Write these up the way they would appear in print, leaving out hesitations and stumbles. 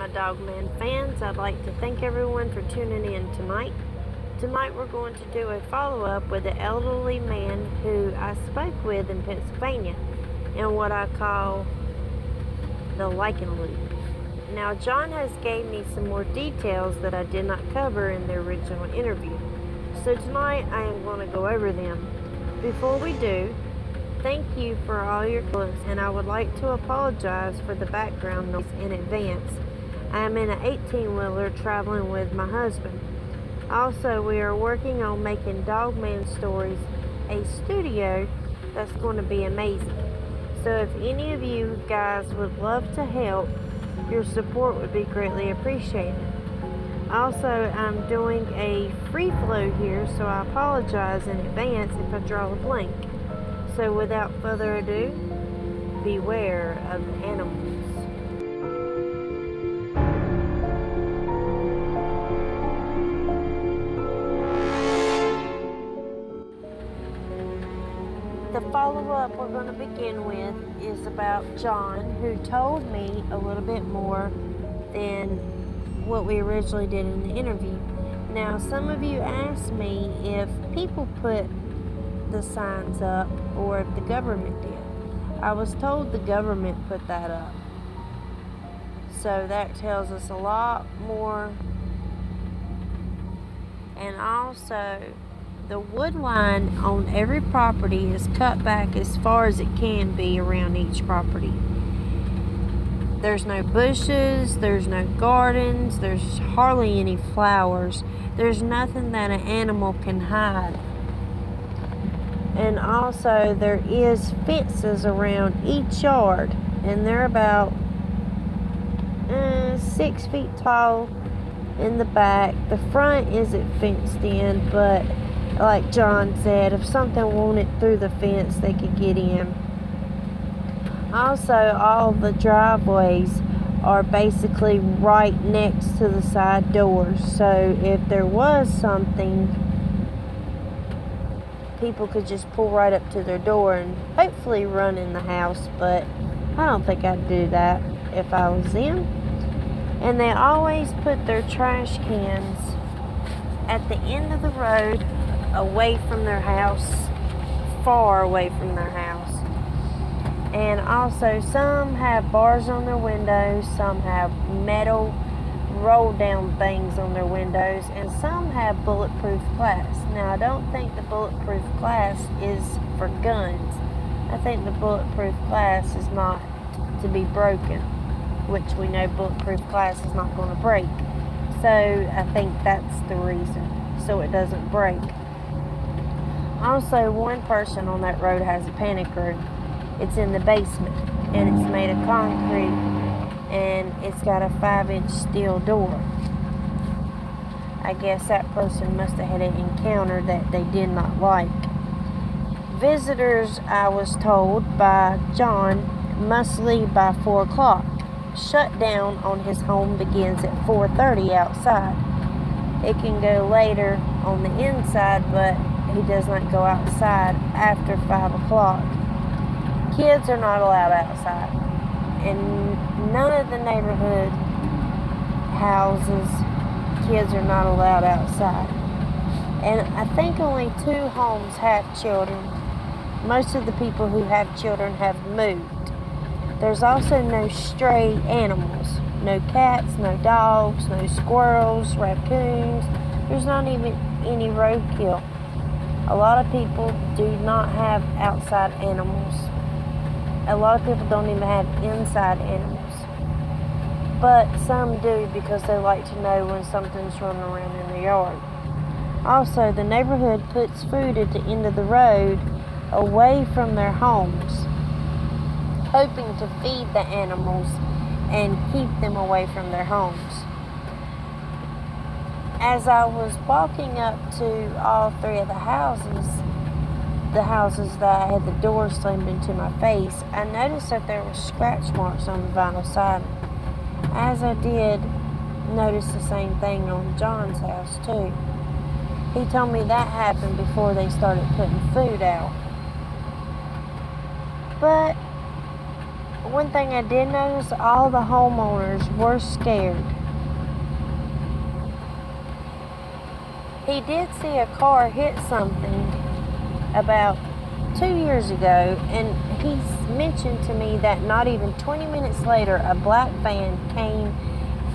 my Dogman fans. I'd like to thank everyone for tuning in tonight. Tonight we're going to do a follow-up with the elderly man who I spoke with in Pennsylvania in what I call the Lichen Loop. Now John has gave me some more details that I did not cover in the original interview. So tonight I am going to go over them. Before we do, thank you for all your comments, and I would like to apologize for the background noise in advance. I am in an 18-wheeler traveling with my husband. Also, we are working on making Dogman Stories a studio that's going to be amazing. So if any of you guys would love to help, your support would be greatly appreciated. Also, I'm doing a free flow here, so I apologize in advance if I draw a blank. So without further ado, beware of animals. The follow-up we're going to begin with is about John, who told me a little bit more than what we originally did in the interview. Now, some of you asked me if people put the signs up or if the government did. I was told the government put that up. So that tells us a lot more. And also, the wood line on every property is cut back as far as it can be around each property. There's no bushes, there's no gardens, there's hardly any flowers. There's nothing that an animal can hide. And also there is fences around each yard, and they're about 6 feet tall in the back. The front isn't fenced in, but like John said, if something wanted through the fence, they could get in. Also, all the driveways are basically right next to the side doors. So if there was something, people could just pull right up to their door and hopefully run in the house. But I don't think I'd do that if I was them. And they always put their trash cans at the end of the road, away from their house, far away from their house. And also, some have bars on their windows, some have metal roll down things on their windows, and some have bulletproof glass. Now, I don't think the bulletproof glass is for guns. I think the bulletproof glass is not to be broken, which we know bulletproof glass is not going to break. So I think that's the reason, so it doesn't break. Also, one person on that road has a panic room. It's in the basement, and it's made of concrete, and it's got a 5-inch steel door. I guess that person must have had an encounter that they did not like. Visitors, I was told by John, must leave by 4 o'clock. Shutdown on his home begins at 4:30 outside. It can go later on the inside, but he does not go outside after 5 o'clock. Kids are not allowed outside. In none of the neighborhood houses, kids are not allowed outside. And I think only 2 homes have children. Most of the people who have children have moved. There's also no stray animals. No cats, no dogs, no squirrels, raccoons. There's not even any roadkill. A lot of people do not have outside animals. A lot of people don't even have inside animals. But some do, because they like to know when something's running around in the yard. Also, the neighborhood puts food at the end of the road away from their homes, hoping to feed the animals and keep them away from their homes. As I was walking up to all 3 of the houses that I had the door slammed into my face, I noticed that there were scratch marks on the vinyl siding. As I did notice the same thing on John's house too. He told me that happened before they started putting food out. But one thing I did notice, all the homeowners were scared. He did see a car hit something about 2 years ago, and he mentioned to me that not even 20 minutes later, a black van came,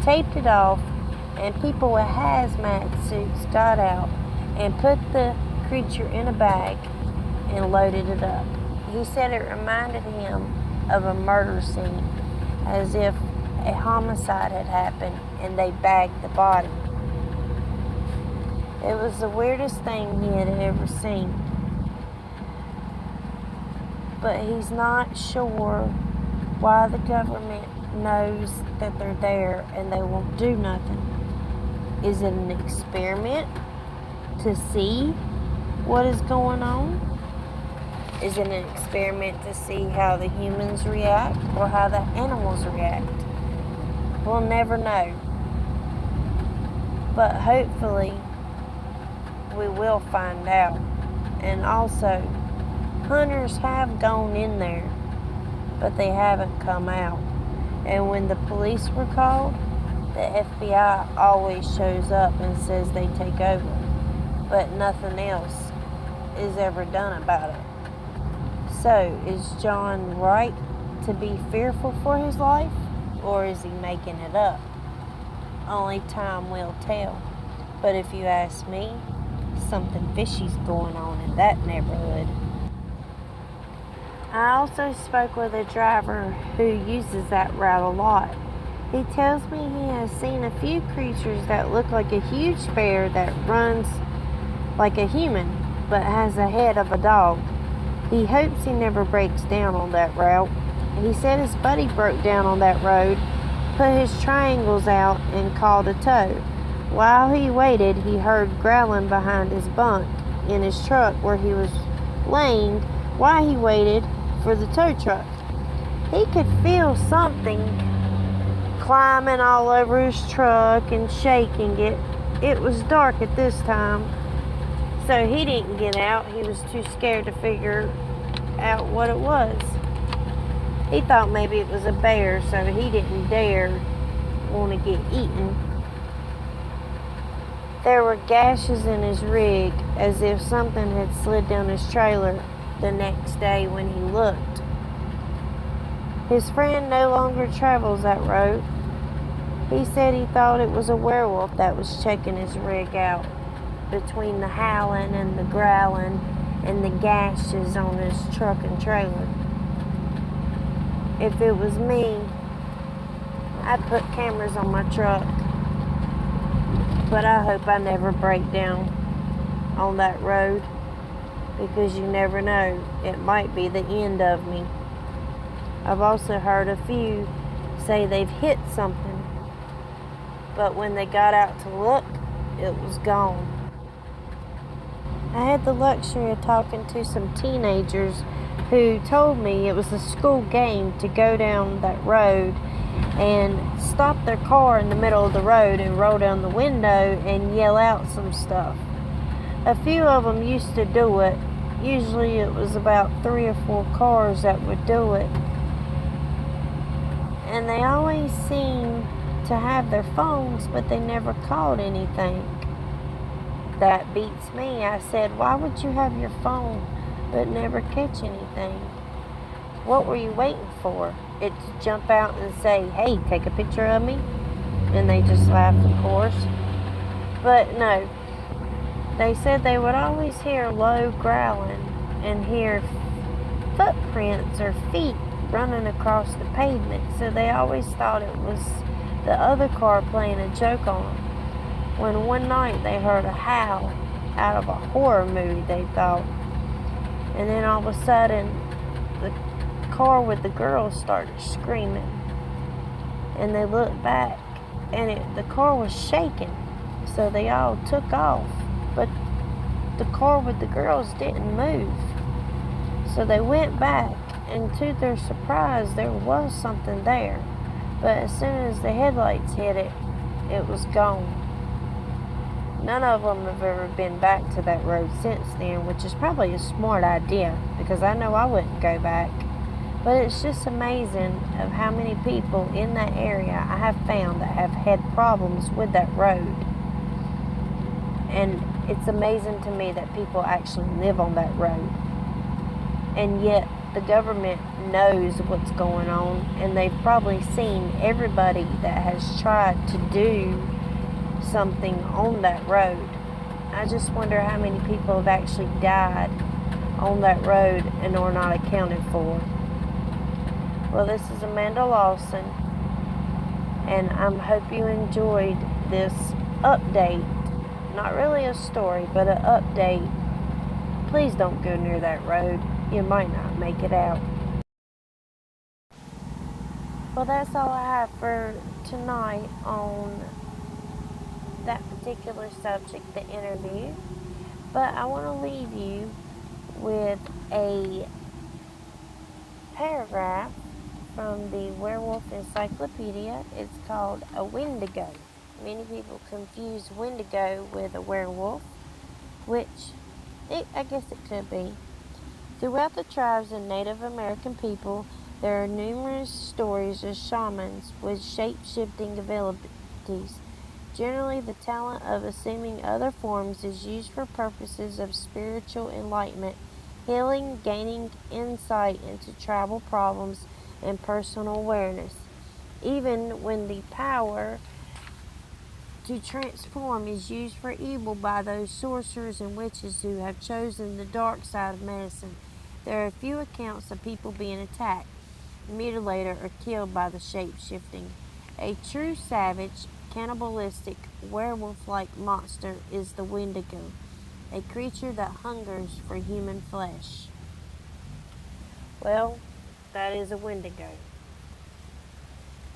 taped it off, and people with hazmat suits got out and put the creature in a bag and loaded it up. He said it reminded him of a murder scene, as if a homicide had happened and they bagged the body. It was the weirdest thing he had ever seen. But he's not sure why the government knows that they're there and they won't do nothing. Is it an experiment to see what is going on? Is it an experiment to see how the humans react or how the animals react? We'll never know. But hopefully we will find out. And also, hunters have gone in there, but they haven't come out. And when the police were called, the FBI always shows up and says they take over, but nothing else is ever done about it. So, is John right to be fearful for his life, or is he making it up? Only time will tell. But if you ask me, something fishy's going on in that neighborhood. I also spoke with a driver who uses that route a lot. He tells me he has seen a few creatures that look like a huge bear that runs like a human, but has a head of a dog. He hopes he never breaks down on that route. He said his buddy broke down on that road, put his triangles out, and called a tow. While he waited, he heard growling behind his bunk in his truck where he was laying while he waited for the tow truck. He could feel something climbing all over his truck and shaking it. It was dark at this time, so he didn't get out. He was too scared to figure out what it was. He thought maybe it was a bear, so he didn't dare want to get eaten. There were gashes in his rig, as if something had slid down his trailer the next day when he looked. His friend no longer travels that road. He said he thought it was a werewolf that was checking his rig out, between the howling and the growling and the gashes on his truck and trailer. If it was me, I'd put cameras on my truck. But I hope I never break down on that road, because you never know, it might be the end of me. I've also heard a few say they've hit something, but when they got out to look, it was gone. I had the luxury of talking to some teenagers who told me it was a school game to go down that road and stop their car in the middle of the road and roll down the window and yell out some stuff. A few of them used to do it. Usually it was about 3 or 4 cars that would do it. And they always seemed to have their phones, but they never caught anything. That beats me. I said, why would you have your phone but never catch anything? What were you waiting for? It to jump out and say, hey, take a picture of me? And they just laughed, of course. But no. They said they would always hear low growling and hear footprints or feet running across the pavement. So they always thought it was the other car playing a joke on them. When one night they heard a howl out of a horror movie, they thought. And then all of a sudden, the car with the girls started screaming. And they looked back, and the car was shaking. So they all took off. But the car with the girls didn't move. So they went back, and to their surprise, there was something there. But as soon as the headlights hit it, it was gone. None of them have ever been back to that road since then, which is probably a smart idea, because I know I wouldn't go back. But it's just amazing of how many people in that area I have found that have had problems with that road. And it's amazing to me that people actually live on that road. And yet the government knows what's going on, and they've probably seen everybody that has tried to do something on that road. I just wonder how many people have actually died on that road and are not accounted for. Well, this is Amanda Lawson, and I hope you enjoyed this update. Not really a story, but an update. Please don't go near that road. You might not make it out. Well, that's all I have for tonight on that particular subject, the interview. But I want to leave you with a paragraph from the Werewolf Encyclopedia. It's called a Wendigo. Many people confuse Wendigo with a werewolf, which I guess it could be. Throughout the tribes of Native American people, there are numerous stories of shamans with shape-shifting abilities. Generally, the talent of assuming other forms is used for purposes of spiritual enlightenment, healing, gaining insight into tribal problems, and personal awareness. Even when the power to transform is used for evil by those sorcerers and witches who have chosen the dark side of medicine, there are few accounts of people being attacked, mutilated, or killed by the shape-shifting. A true savage, cannibalistic, werewolf-like monster is the Wendigo, a creature that hungers for human flesh. Well, that is a Wendigo.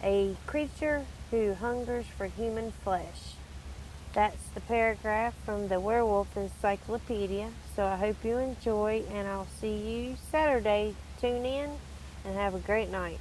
A creature who hungers for human flesh. That's the paragraph from the Werewolf Encyclopedia. So I hope you enjoy, and I'll see you Saturday. Tune in and have a great night.